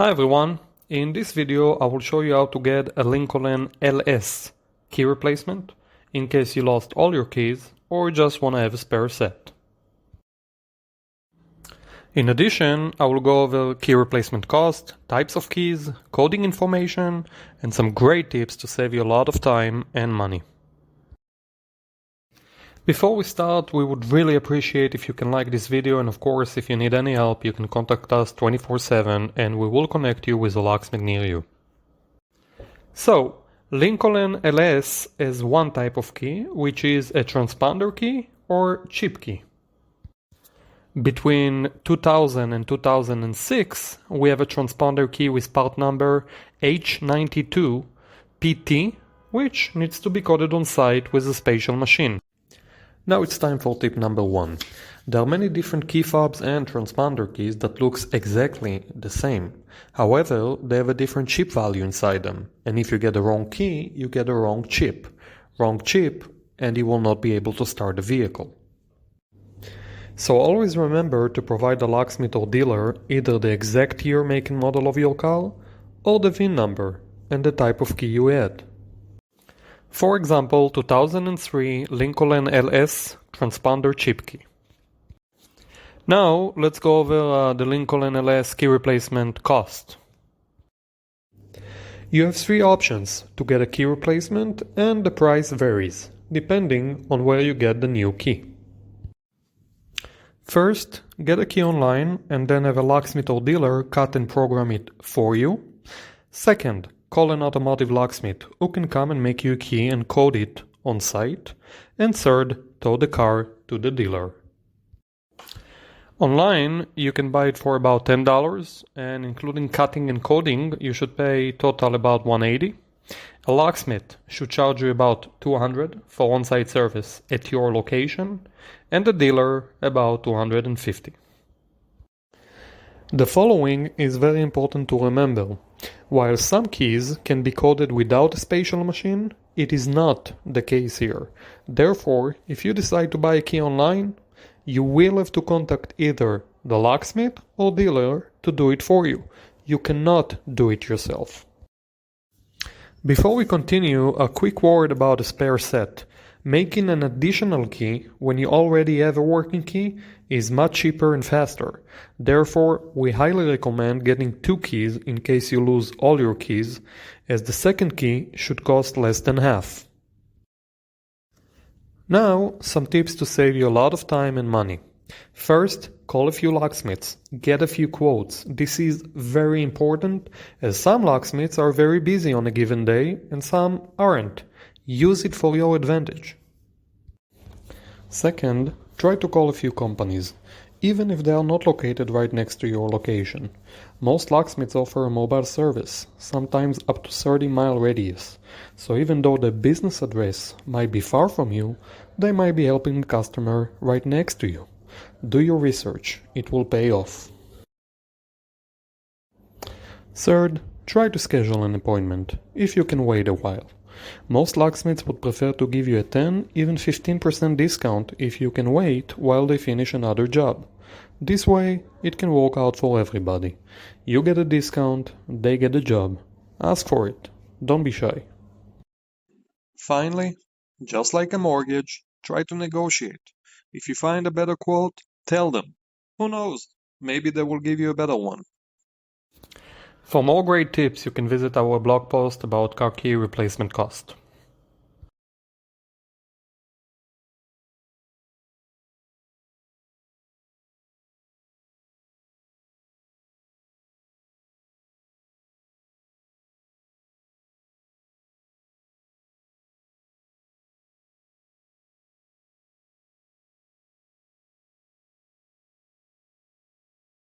Hi everyone, in this video I will show you how to get a Lincoln LS key replacement in case you lost all your keys or just want to have a spare set. In addition, I will go over key replacement cost, types of keys, coding information, and some great tips to save you a lot of time and money. Before we start, we would really appreciate if you can like this video, and of course if you need any help you can contact us 24/7 and we will connect you with a locksmith near you. So, Lincoln LS is one type of key, which is a transponder key or chip key. Between 2000 and 2006, we have a transponder key with part number H92PT, which needs to be coded on site with a special machine. Now it's time for tip number 1. There are many different key fobs and transponder keys that looks exactly the same. However, they have a different chip value inside them, and if you get the wrong key, you get the wrong chip. Wrong chip, and you will not be able to start the vehicle. So always remember to provide the locksmith or dealer either the exact year, make and model of your car, or the VIN number and the type of key you had. For example, 2003 Lincoln LS transponder chip key. Now let's go over the Lincoln LS key replacement cost. You have 3 options to get a key replacement, and the price varies depending on where you get the new key. First, get a key online and then have a locksmith or dealer cut and program it for you. Second, call an automotive locksmith who can come and make you a key and code it on site. And third, tow the car to the dealer. Online, you can buy it for about $10, and including cutting and coding, you should pay total about $180. A locksmith should charge you about $200 for on-site service at your location, and the dealer about $250. The following is very important to remember. While some keys can be coded without a special machine, it is not the case here. Therefore, if you decide to buy a key online, you will have to contact either the locksmith or dealer to do it for you. You cannot do it yourself. Before we continue, a quick word about a spare set. Making an additional key when you already have a working key is much cheaper and faster. Therefore, we highly recommend getting 2 keys in case you lose all your keys, as the second key should cost less than half. Now, some tips to save you a lot of time and money. First, call a few locksmiths. Get a few quotes. This is very important, as some locksmiths are very busy on a given day and some aren't. Use it for your advantage. Second, try to call a few companies, even if they are not located right next to your location. Most locksmiths offer a mobile service, sometimes up to 30-mile radius. So even though the business address might be far from you, they might be helping the customer right next to you. Do your research, it will pay off. Third, try to schedule an appointment, if you can wait a while. Most locksmiths would prefer to give you a 10, even 15% discount if you can wait while they finish another job. This way, it can work out for everybody. You get a discount, they get a job. Ask for it. Don't be shy. Finally, just like a mortgage, try to negotiate. If you find a better quote, tell them. Who knows? Maybe they will give you a better one. For more great tips, you can visit our blog post about car key replacement cost.